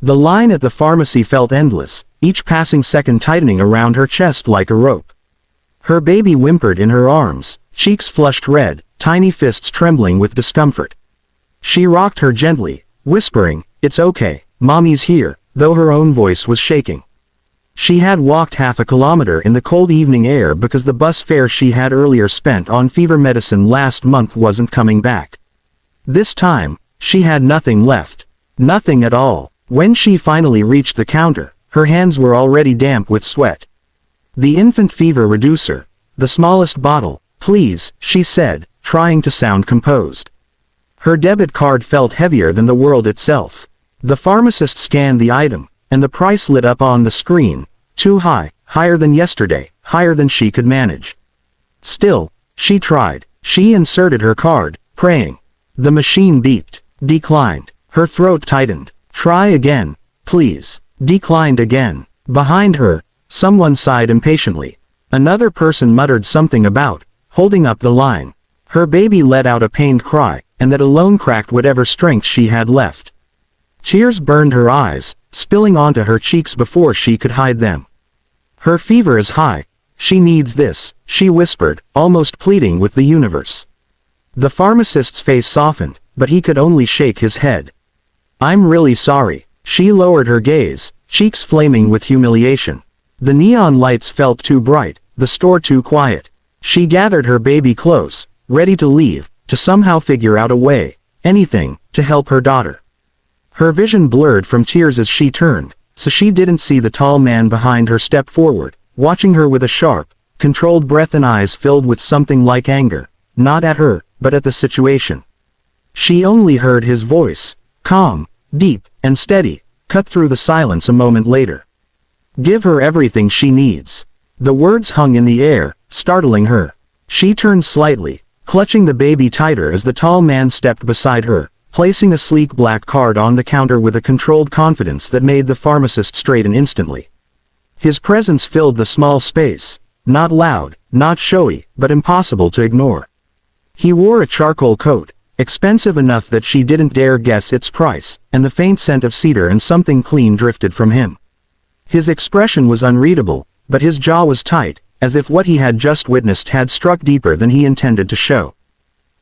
The line at the pharmacy felt endless, each passing second tightening around her chest like a rope. Her baby whimpered in her arms, cheeks flushed red, tiny fists trembling with discomfort. She rocked her gently, whispering, "It's okay, Mommy's here," though her own voice was shaking. She had walked half a kilometer in the cold evening air because the bus fare she had earlier spent on fever medicine last month wasn't coming back. This time, she had nothing left. Nothing at all. When she finally reached the counter, her hands were already damp with sweat. "The infant fever reducer. The smallest bottle, please," she said, trying to sound composed. Her debit card felt heavier than the world itself. The pharmacist scanned the item, and the price lit up on the screen. Too high, higher than yesterday, higher than she could manage. Still, she tried. She inserted her card, praying. The machine beeped. Declined. Her throat tightened. "Try again, please." Declined again. Behind her, someone sighed impatiently. Another person muttered something about holding up the line. Her baby let out a pained cry, and that alone cracked whatever strength she had left. Tears burned her eyes, spilling onto her cheeks before she could hide them. "Her fever is high. She needs this," she whispered, almost pleading with the universe. The pharmacist's face softened, but he could only shake his head. "I'm really sorry." She lowered her gaze, cheeks flaming with humiliation. The neon lights felt too bright, the store too quiet. She gathered her baby close, ready to leave, to somehow figure out a way, anything, to help her daughter. Her vision blurred from tears as she turned, so she didn't see the tall man behind her step forward, watching her with a sharp, controlled breath and eyes filled with something like anger, not at her, but at the situation. She only heard his voice, calm, deep, and steady, cut through the silence a moment later. "Give her everything she needs." The words hung in the air, startling her. She turned slightly, clutching the baby tighter as the tall man stepped beside her, placing a sleek black card on the counter with a controlled confidence that made the pharmacist straighten instantly. His presence filled the small space, not loud, not showy, but impossible to ignore. He wore a charcoal coat, expensive enough that she didn't dare guess its price, and the faint scent of cedar and something clean drifted from him. His expression was unreadable, but his jaw was tight, as if what he had just witnessed had struck deeper than he intended to show.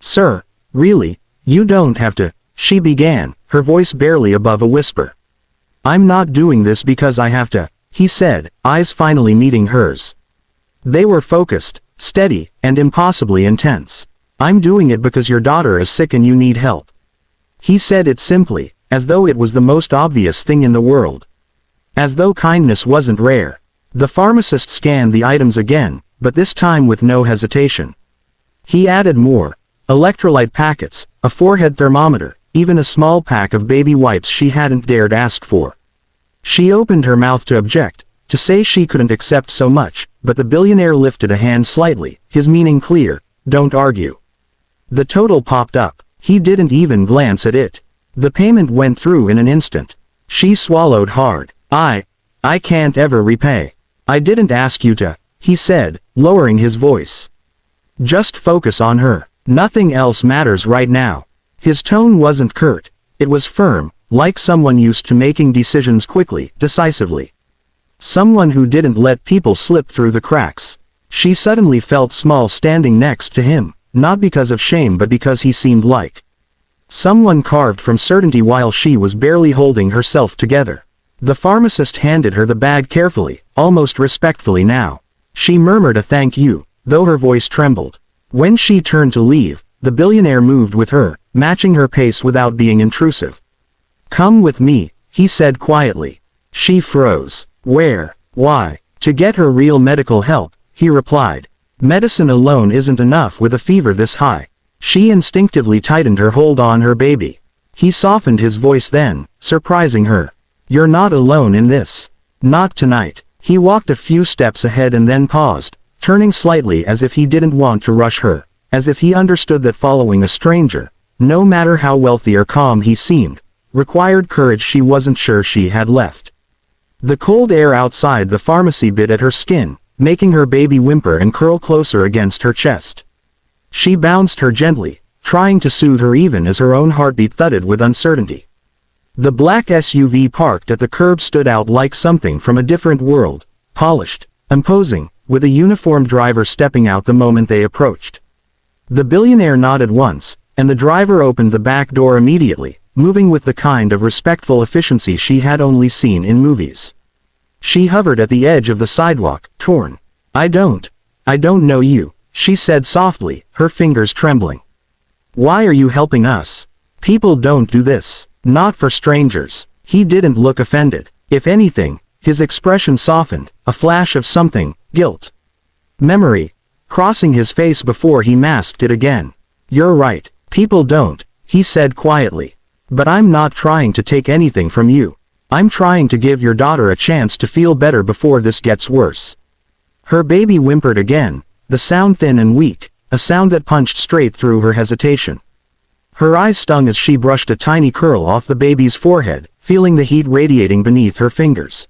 "Sir, really, you don't have to," she began, her voice barely above a whisper. "I'm not doing this because I have to," he said, eyes finally meeting hers. They were focused, steady, and impossibly intense. "I'm doing it because your daughter is sick and you need help." He said it simply, as though it was the most obvious thing in the world. As though kindness wasn't rare. The pharmacist scanned the items again, but this time with no hesitation. He added more. Electrolyte packets, a forehead thermometer, even a small pack of baby wipes she hadn't dared ask for. She opened her mouth to object, to say she couldn't accept so much, but the billionaire lifted a hand slightly, his meaning clear. "Don't argue." The total popped up. He didn't even glance at it. The payment went through in an instant. She swallowed hard. I can't ever repay. "I didn't ask you to," he said, lowering his voice. "Just focus on her. Nothing else matters right now." His tone wasn't curt. It was firm, like someone used to making decisions quickly, decisively. Someone who didn't let people slip through the cracks. She suddenly felt small standing next to him, not because of shame but because he seemed like someone carved from certainty while she was barely holding herself together. The pharmacist handed her the bag carefully, almost respectfully now. She murmured a thank you, though her voice trembled. When she turned to leave, the billionaire moved with her, matching her pace without being intrusive. "Come with me," he said quietly. She froze. "Where? Why?" "To get her real medical help," he replied. "Medicine alone isn't enough with a fever this high." She instinctively tightened her hold on her baby. He softened his voice then, surprising her. "You're not alone in this. Not tonight." He walked a few steps ahead and then paused, turning slightly as if he didn't want to rush her, as if he understood that following a stranger, no matter how wealthy or calm he seemed, required courage she wasn't sure she had left. The cold air outside the pharmacy bit at her skin, making her baby whimper and curl closer against her chest. She bounced her gently, trying to soothe her even as her own heartbeat thudded with uncertainty. The black SUV parked at the curb stood out like something from a different world, polished, imposing, with a uniformed driver stepping out the moment they approached. The billionaire nodded once, and the driver opened the back door immediately, moving with the kind of respectful efficiency she had only seen in movies. She hovered at the edge of the sidewalk, torn. I don't know you," she said softly, her fingers trembling. "Why are you helping us? People don't do this. Not for strangers." He didn't look offended. If anything, his expression softened, a flash of something, guilt. Memory, crossing his face before he masked it again. "You're right, people don't," he said quietly. "But I'm not trying to take anything from you. I'm trying to give your daughter a chance to feel better before this gets worse." Her baby whimpered again, the sound thin and weak, a sound that punched straight through her hesitation. Her eyes stung as she brushed a tiny curl off the baby's forehead, feeling the heat radiating beneath her fingers.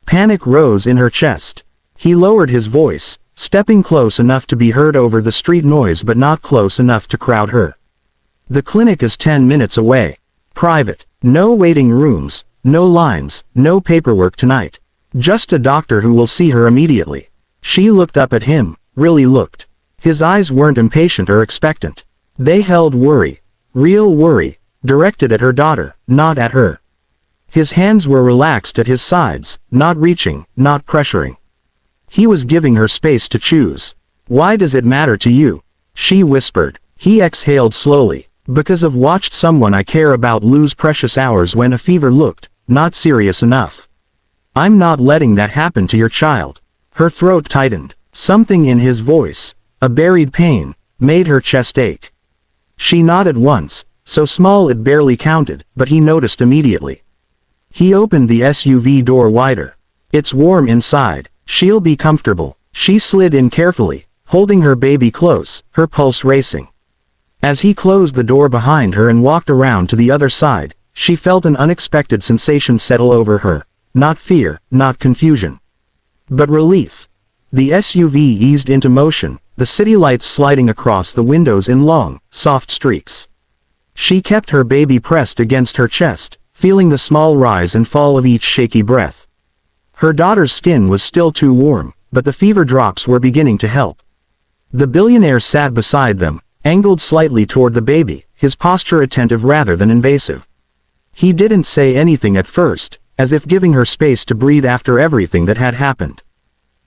Panic rose in her chest. He lowered his voice, stepping close enough to be heard over the street noise but not close enough to crowd her. "The clinic is 10 minutes away. Private. No waiting rooms, no lines, no paperwork tonight. Just a doctor who will see her immediately." She looked up at him, really looked. His eyes weren't impatient or expectant. They held worry. Real worry, directed at her daughter, not at her. His hands were relaxed at his sides, not reaching, not pressuring. He was giving her space to choose. "Why does it matter to you?" she whispered. He exhaled slowly. "Because I've watched someone I care about lose precious hours when a fever looked not serious enough. I'm not letting that happen to your child." Her throat tightened. Something in his voice, a buried pain, made her chest ache. She nodded once, so small it barely counted, but he noticed immediately. He opened the SUV door wider. "It's warm inside. She'll be comfortable." She slid in carefully, holding her baby close, her pulse racing. As he closed the door behind her and walked around to the other side, she felt an unexpected sensation settle over her. Not fear, not confusion, but relief. The SUV eased into motion, the city lights sliding across the windows in long, soft streaks. She kept her baby pressed against her chest, feeling the small rise and fall of each shaky breath. Her daughter's skin was still too warm, but the fever drops were beginning to help. The billionaire sat beside them, angled slightly toward the baby, his posture attentive rather than invasive. He didn't say anything at first, as if giving her space to breathe after everything that had happened.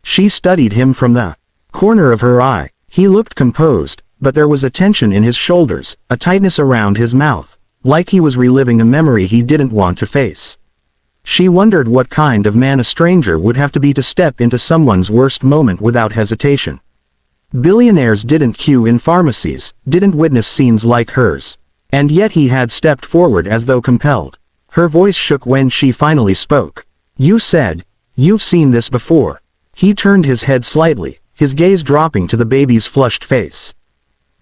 She studied him from the corner of her eye. He looked composed, but there was a tension in his shoulders, a tightness around his mouth, like he was reliving a memory he didn't want to face. She wondered what kind of man a stranger would have to be to step into someone's worst moment without hesitation. Billionaires didn't queue in pharmacies, didn't witness scenes like hers. And yet he had stepped forward as though compelled. Her voice shook when she finally spoke. "You said, you've seen this before." He turned his head slightly, his gaze dropping to the baby's flushed face.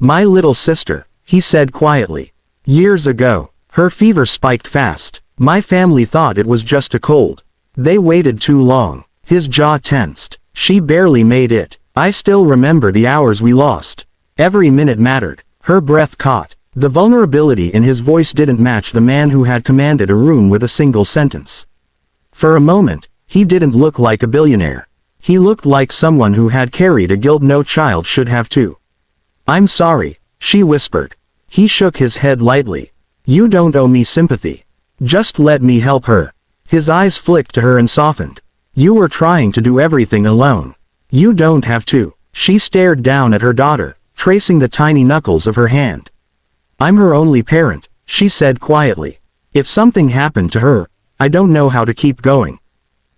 "My little sister," he said quietly. "Years ago, her fever spiked fast. My family thought it was just a cold. They waited too long." His jaw tensed. "She barely made it. I still remember the hours we lost. Every minute mattered." Her breath caught. The vulnerability in his voice didn't match the man who had commanded a room with a single sentence. For a moment, he didn't look like a billionaire. He looked like someone who had carried a guilt no child should have too. "I'm sorry," she whispered. He shook his head lightly. "You don't owe me sympathy. Just let me help her." His eyes flicked to her and softened. "You were trying to do everything alone. You don't have to." She stared down at her daughter, tracing the tiny knuckles of her hand. "I'm her only parent," she said quietly. "If something happened to her, I don't know how to keep going."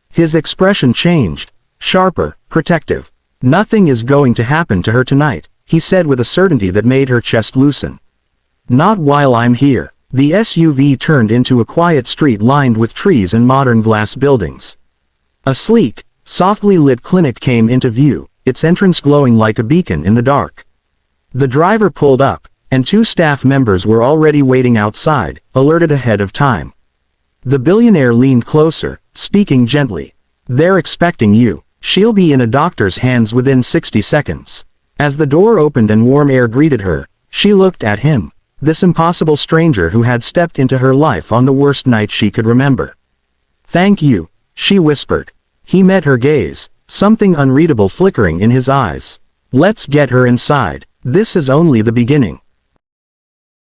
His expression changed. Sharper, protective. "Nothing is going to happen to her tonight," he said with a certainty that made her chest loosen. "Not while I'm here." The SUV turned into a quiet street lined with trees and modern glass buildings. A sleek, softly lit clinic came into view, its entrance glowing like a beacon in the dark. The driver pulled up, and 2 staff members were already waiting outside, alerted ahead of time. The billionaire leaned closer, speaking gently. "They're expecting you. She'll be in a doctor's hands within 60 seconds. As the door opened and warm air greeted her, she looked at him, This impossible stranger who had stepped into her life on the worst night she could remember. "Thank you," she whispered. He met her gaze, something unreadable flickering in his eyes. "Let's get her inside. This is only the beginning."